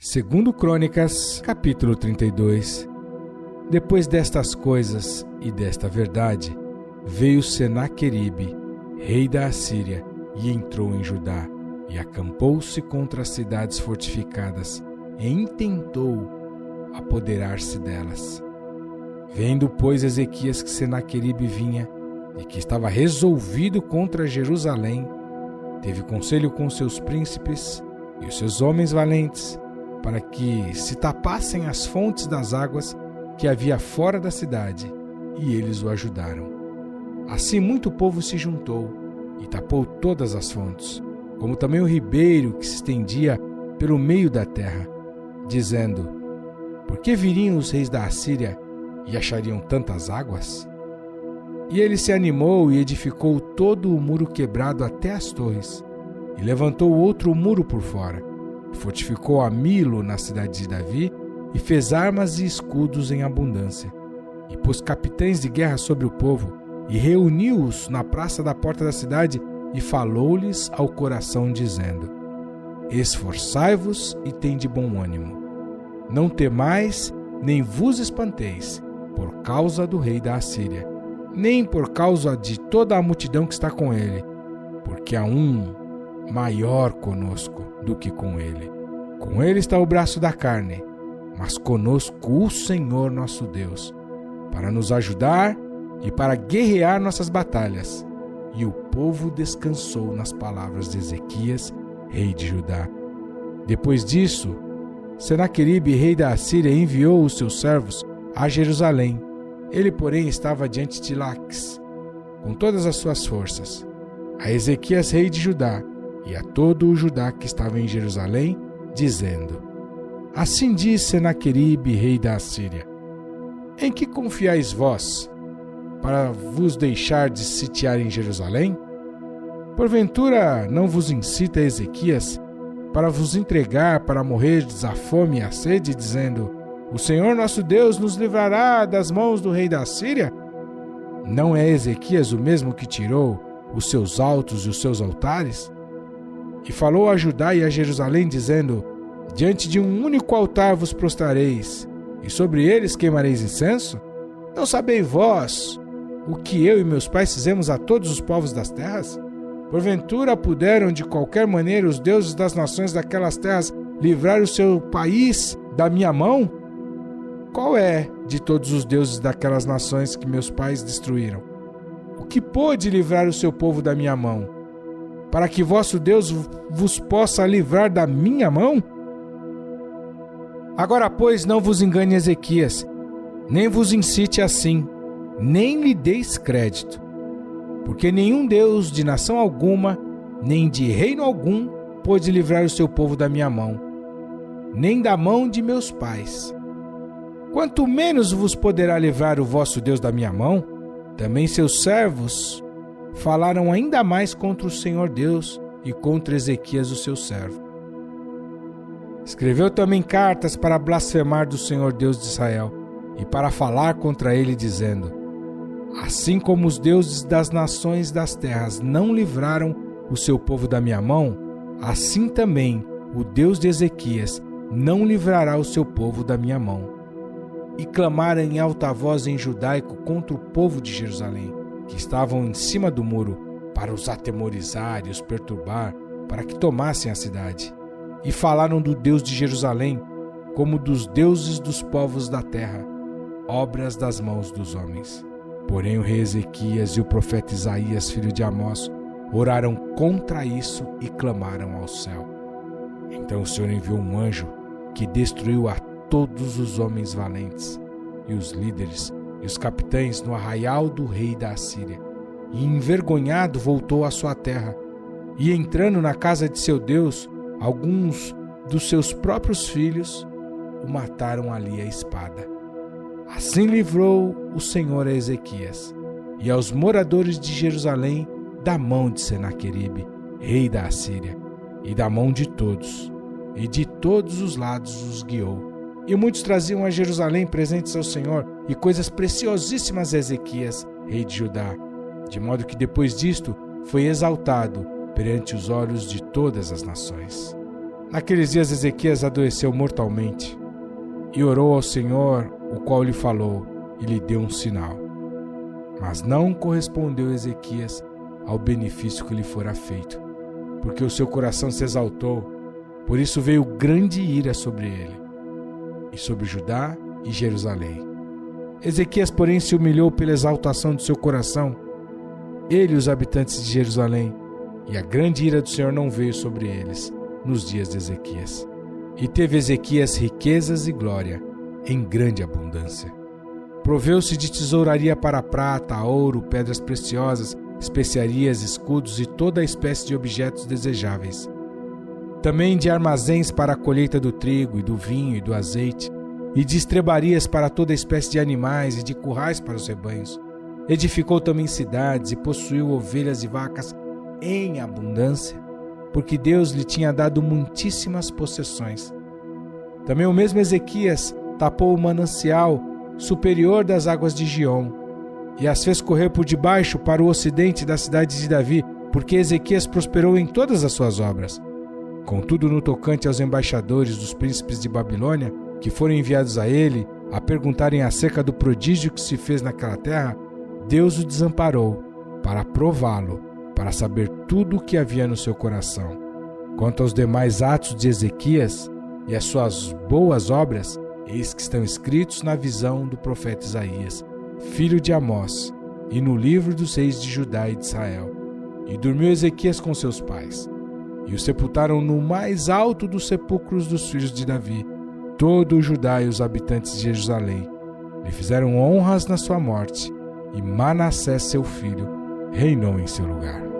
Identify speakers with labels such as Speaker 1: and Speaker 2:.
Speaker 1: Segundo Crônicas, capítulo 32. Depois destas coisas e desta verdade, veio Senaqueribe, rei da Assíria, e entrou em Judá, e acampou-se contra as cidades fortificadas, e intentou apoderar-se delas. Vendo, pois, Ezequias que Senaqueribe vinha, e que estava resolvido contra Jerusalém, teve conselho com seus príncipes e os seus homens valentes, para que se tapassem as fontes das águas que havia fora da cidade, e eles o ajudaram. Assim muito povo se juntou, e tapou todas as fontes, como também o ribeiro que se estendia pelo meio da terra, dizendo: por que viriam os reis da Assíria e achariam tantas águas? E ele se animou e edificou todo o muro quebrado até as torres, e levantou outro muro por fora, fortificou a Milo na cidade de Davi, e fez armas e escudos em abundância, e pôs capitães de guerra sobre o povo, e reuniu-os na praça da porta da cidade, e falou-lhes ao coração, dizendo: esforçai-vos e tende bom ânimo. Não temais, nem vos espanteis, por causa do rei da Assíria, nem por causa de toda a multidão que está com ele, porque há um maior conosco do que com ele. Com ele está o braço da carne, mas conosco o Senhor nosso Deus, para nos ajudar e para guerrear nossas batalhas. E o povo descansou nas palavras de Ezequias, rei de Judá. Depois disso, Senaqueribe, rei da Assíria, enviou os seus servos a Jerusalém. Ele, porém, estava diante de Laques, com todas as suas forças, a Ezequias, rei de Judá, e a todo o Judá que estava em Jerusalém, dizendo: assim diz Senaqueribe, rei da Assíria: em que confiais vós, para vos deixar de sitiar em Jerusalém? Porventura não vos incita Ezequias para vos entregar para morrerdes à fome e à sede, dizendo: o Senhor nosso Deus nos livrará das mãos do rei da Assíria? Não é Ezequias o mesmo que tirou os seus altos e os seus altares? E falou a Judá e a Jerusalém, dizendo: diante de um único altar vos prostrareis, e sobre eles queimareis incenso? Não sabeis vós o que eu e meus pais fizemos a todos os povos das terras? Porventura puderam de qualquer maneira os deuses das nações daquelas terras livrar o seu país da minha mão? Qual é de todos os deuses daquelas nações que meus pais destruíram? O que pôde livrar o seu povo da minha mão, para que vosso Deus vos possa livrar da minha mão? Agora, pois, não vos engane Ezequias, nem vos incite assim, nem lhe deis crédito, porque nenhum Deus de nação alguma, nem de reino algum, pôde livrar o seu povo da minha mão, nem da mão de meus pais. Quanto menos vos poderá livrar o vosso Deus da minha mão. Também seus servos falaram ainda mais contra o Senhor Deus e contra Ezequias, o seu servo. Escreveu também cartas para blasfemar do Senhor Deus de Israel e para falar contra ele, dizendo: assim como os deuses das nações das terras não livraram o seu povo da minha mão, assim também o Deus de Ezequias não livrará o seu povo da minha mão. E clamaram em alta voz em judaico contra o povo de Jerusalém, que estavam em cima do muro, para os atemorizar e os perturbar, para que tomassem a cidade. E falaram do Deus de Jerusalém, como dos deuses dos povos da terra, obras das mãos dos homens. Porém o rei Ezequias e o profeta Isaías, filho de Amós, oraram contra isso e clamaram ao céu. Então o Senhor enviou um anjo que destruiu a todos os homens valentes, e os líderes e os capitães no arraial do rei da Assíria, e envergonhado voltou à sua terra, e entrando na casa de seu Deus, alguns dos seus próprios filhos o mataram ali à espada. Assim livrou o Senhor a Ezequias e aos moradores de Jerusalém da mão de Senaqueribe, rei da Assíria, e da mão de todos, e de todos os lados os guiou. E muitos traziam a Jerusalém presentes ao Senhor e coisas preciosíssimas a Ezequias, rei de Judá, de modo que depois disto foi exaltado perante os olhos de todas as nações. Naqueles dias Ezequias adoeceu mortalmente e orou ao Senhor, o qual lhe falou e lhe deu um sinal. Mas não correspondeu Ezequias ao benefício que lhe fora feito, porque o seu coração se exaltou, por isso veio grande ira sobre ele, e sobre Judá e Jerusalém. Ezequias, porém, se humilhou pela exaltação do seu coração, ele e os habitantes de Jerusalém, e a grande ira do Senhor não veio sobre eles nos dias de Ezequias. E teve Ezequias riquezas e glória, em grande abundância. Proveu-se de tesouraria para prata, ouro, pedras preciosas, especiarias, escudos e toda a espécie de objetos desejáveis. Também de armazéns para a colheita do trigo e do vinho e do azeite, e de estrebarias para toda espécie de animais e de currais para os rebanhos. Edificou também cidades e possuiu ovelhas e vacas em abundância, porque Deus lhe tinha dado muitíssimas possessões. Também o mesmo Ezequias tapou o manancial superior das águas de Giom, e as fez correr por debaixo para o ocidente da cidade de Davi, porque Ezequias prosperou em todas as suas obras. Contudo, no tocante aos embaixadores dos príncipes de Babilônia, que foram enviados a ele, a perguntarem acerca do prodígio que se fez naquela terra, Deus o desamparou, para prová-lo, para saber tudo o que havia no seu coração. Quanto aos demais atos de Ezequias e as suas boas obras, eis que estão escritos na visão do profeta Isaías, filho de Amós, e no livro dos reis de Judá e de Israel. E dormiu Ezequias com seus pais, e o sepultaram no mais alto dos sepulcros dos filhos de Davi. Todo o Judá e os habitantes de Jerusalém lhe fizeram honras na sua morte, e Manassés, seu filho, reinou em seu lugar.